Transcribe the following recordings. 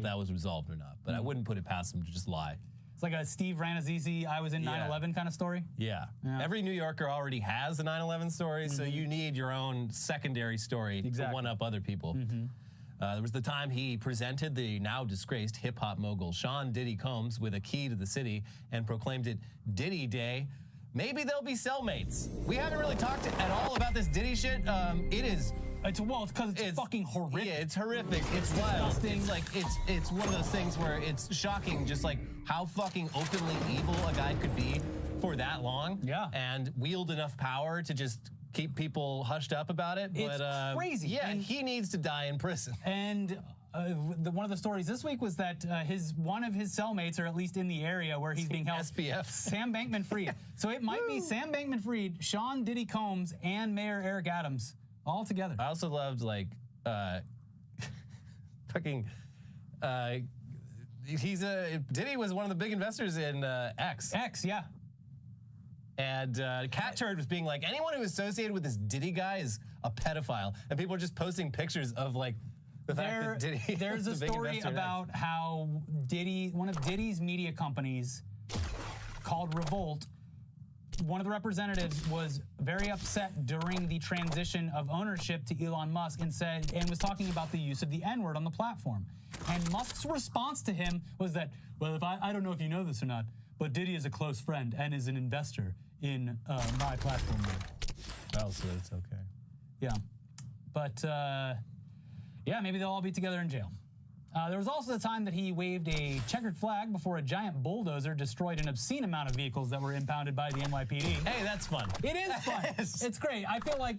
that was resolved or not, but I wouldn't put it past him to just lie. It's like a Steve Ranazzisi, I was in 9/11 kind of story. Yeah. Every New Yorker already has a 9/11 story, so you need your own secondary story to one-up other people. There was the time he presented the now disgraced hip-hop mogul Sean Diddy Combs with a key to the city and proclaimed it Diddy Day. Maybe they'll be cellmates. We haven't really talked at all about this Diddy shit. It's because it's fucking horrific. Yeah, it's horrific. It's wild. It's like it's one of those things where it's shocking, just like how fucking openly evil a guy could be for that long. Yeah, and wield enough power to just keep people hushed up about it. It's crazy. Yeah, and he needs to die in prison. And one of the stories this week was that one of his cellmates, or at least in the area where he's being held, SBF. Sam Bankman-Fried. So it might be Sam Bankman-Fried, Sean Diddy Combs, and Mayor Eric Adams all together. I also loved fucking. Diddy was one of the big investors in X. Yeah. And Cat Turd was being like, anyone who is associated with this Diddy guy is a pedophile, and people are just posting pictures of like the fact that Diddy. There's a story about how one of Diddy's media companies called Revolt, one of the representatives was very upset during the transition of ownership to Elon Musk and was talking about the use of the N-word on the platform. And Musk's response to him was that, well, I don't know if you know this or not, but Diddy is a close friend and is an investor in my platform. Oh, so it's okay. Yeah. But, yeah, maybe they'll all be together in jail. There was also the time that he waved a checkered flag before a giant bulldozer destroyed an obscene amount of vehicles that were impounded by the NYPD. Hey, that's fun. It is fun. It's great. I feel like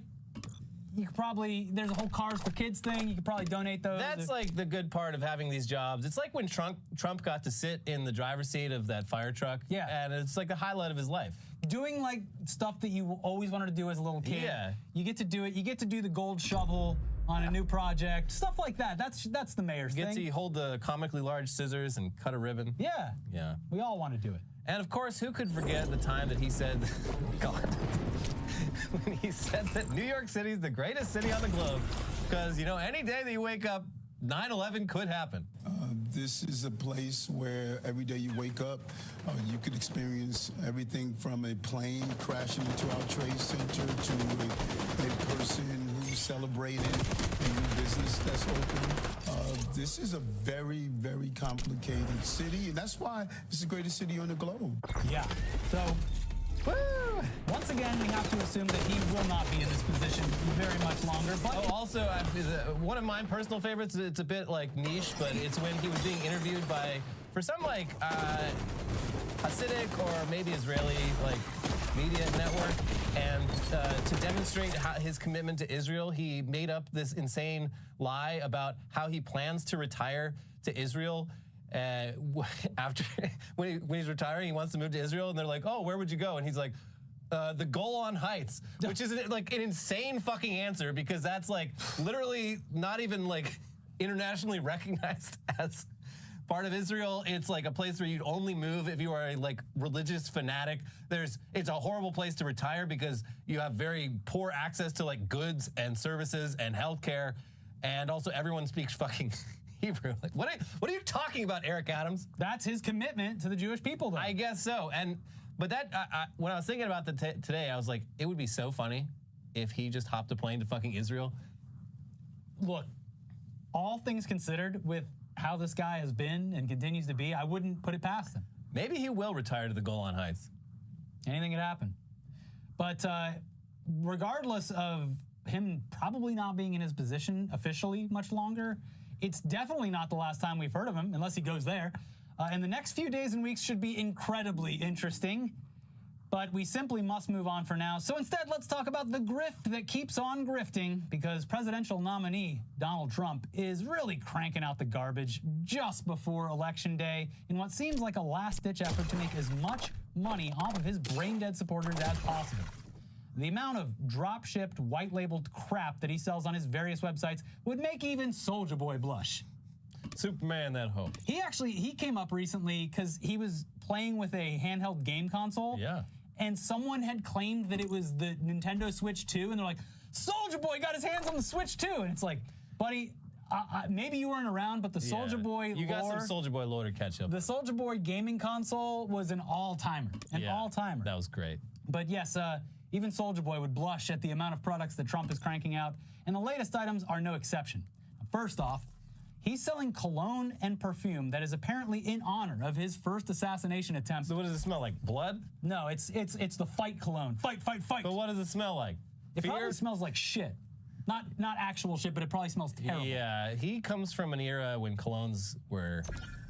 you could probably, there's a whole Cars for Kids thing. You could probably donate those. That's like the good part of having these jobs. It's like when Trump got to sit in the driver's seat of that fire truck. Yeah. And it's like the highlight of his life. Doing like stuff that you always wanted to do as a little kid. Yeah. You get to do it. You get to do the gold shovel on a new project. Stuff like that. That's the mayor's thing. You get to hold the comically large scissors and cut a ribbon. Yeah. Yeah. We all want to do it. And of course, who could forget the time that he said, God, when he said that New York City is the greatest city on the globe, because, you know, any day that you wake up, 9/11 could happen. This is a place where every day you wake up, you could experience everything from a plane crashing into our trade center to a person who's celebrating a new business that's open. This is a very, very complicated city, and that's why it's the greatest city on the globe. Yeah. So, once again, we have to assume that he will not be in this position very much longer. But also, one of my personal favorites, it's a bit like niche, but it's when he was being interviewed for some like Hasidic or maybe Israeli like media network, and to demonstrate his commitment to Israel, he made up this insane lie about how he plans to retire to Israel. After when he's retiring, he wants to move to Israel, and they're like, "Oh, where would you go?" And he's like, "The Golan Heights," which is like an insane fucking answer, because that's like literally not even like internationally recognized as part of Israel. It's like a place where you'd only move if you are a like religious fanatic. It's a horrible place to retire because you have very poor access to like goods and services and healthcare, and also everyone speaks fucking Hebrew. Like, what are you talking about, Eric Adams? That's his commitment to the Jewish people, though. I guess so. But when I was thinking about that today, I was like, it would be so funny if he just hopped a plane to fucking Israel. Look, all things considered, with how this guy has been and continues to be, I wouldn't put it past him. Maybe he will retire to the Golan Heights. Anything could happen. But regardless of him probably not being in his position officially much longer, it's definitely not the last time we've heard of him, unless he goes there. And the next few days and weeks should be incredibly interesting. But we simply must move on for now. So instead, let's talk about the grift that keeps on grifting, because presidential nominee Donald Trump is really cranking out the garbage just before Election Day in what seems like a last-ditch effort to make as much money off of his brain-dead supporters as possible. The amount of drop-shipped, white-labeled crap that he sells on his various websites would make even Soulja Boy blush. Superman, that hoe. He came up recently because he was playing with a handheld game console. Yeah. And someone had claimed that it was the Nintendo Switch 2, and they're like, Soulja Boy got his hands on the Switch 2. And it's like, buddy, maybe you weren't around, but the Soulja Boy You got some Soulja Boy lore to catch up. The Soulja Boy gaming console was an all-timer. All-timer. That was great. But yes, even Soulja Boy would blush at the amount of products that Trump is cranking out, and the latest items are no exception. First off, he's selling cologne and perfume that is apparently in honor of his first assassination attempt. So what does it smell like? Blood? No, it's the fight cologne. Fight, fight, fight. But what does it smell like? It Fear? probably smells like shit. Not actual shit, but it probably smells terrible. Yeah, he comes from an era when colognes were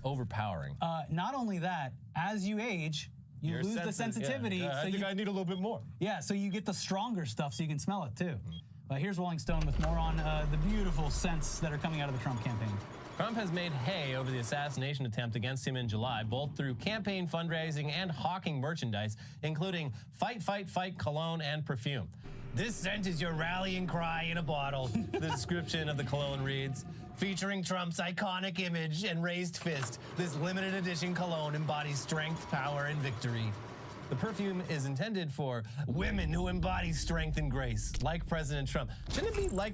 overpowering. Not only that, as you age, you lose the sensitivity. Yeah. I think I need a little bit more. Yeah, so you get the stronger stuff so you can smell it too. But here's Rolling Stone with more on the beautiful scents that are coming out of the Trump campaign. Trump has made hay over the assassination attempt against him in July, both through campaign fundraising and hawking merchandise, including Fight, Fight, Fight cologne and perfume. This scent is your rallying cry in a bottle, the description of the cologne reads. Featuring Trump's iconic image and raised fist, this limited edition cologne embodies strength, power, and victory. The perfume is intended for women who embody strength and grace, like President Trump. Shouldn't it be like...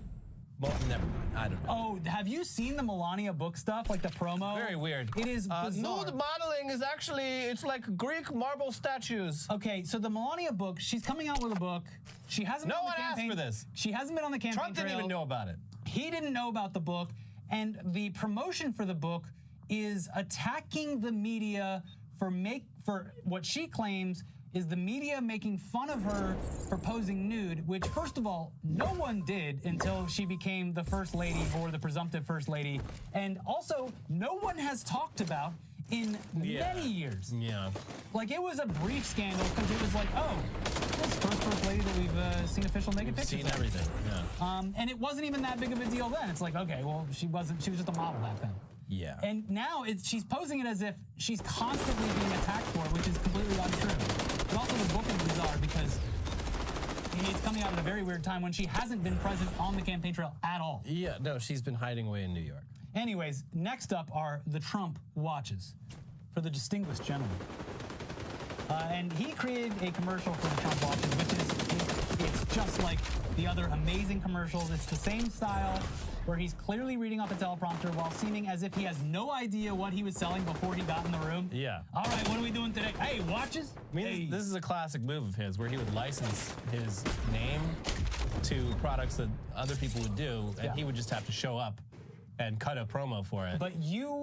Well, never mind. I don't know. Oh, have you seen the Melania book stuff, like the promo? Very weird. It is bizarre. Nude modeling is actually, it's like Greek marble statues. Okay, so the Melania book, she's coming out with a book. She hasn't been on the campaign. No one asked for this. She hasn't been on the campaign Trump didn't even know about it. He didn't know about the book, and the promotion for the book is attacking the media for what she claims is the media making fun of her for posing nude, which, first of all, no one did until she became the first lady or the presumptive first lady. And also, no one has talked about in many years. Yeah. Like, it was a brief scandal because it was like, oh, this first lady that we've seen official naked pictures Seen everything, yeah. And it wasn't even that big of a deal then. It's like, okay, well, she was just a model back then. Yeah. And now she's posing it as if she's constantly being attacked for it, which is completely untrue. But also the book is bizarre because it's coming out at a very weird time when she hasn't been present on the campaign trail at all. Yeah, no, she's been hiding away in New York. Anyways, next up are the Trump watches for the distinguished gentleman. And he created a commercial for the Trump watches, which is it's just like the other amazing commercials. It's the same style, where he's clearly reading off a teleprompter while seeming as if he has no idea what he was selling before he got in the room. Yeah. All right, what are we doing today? Hey, watches? I mean, hey. this is a classic move of his, where he would license his name to products that other people would do, and he would just have to show up and cut a promo for it. But you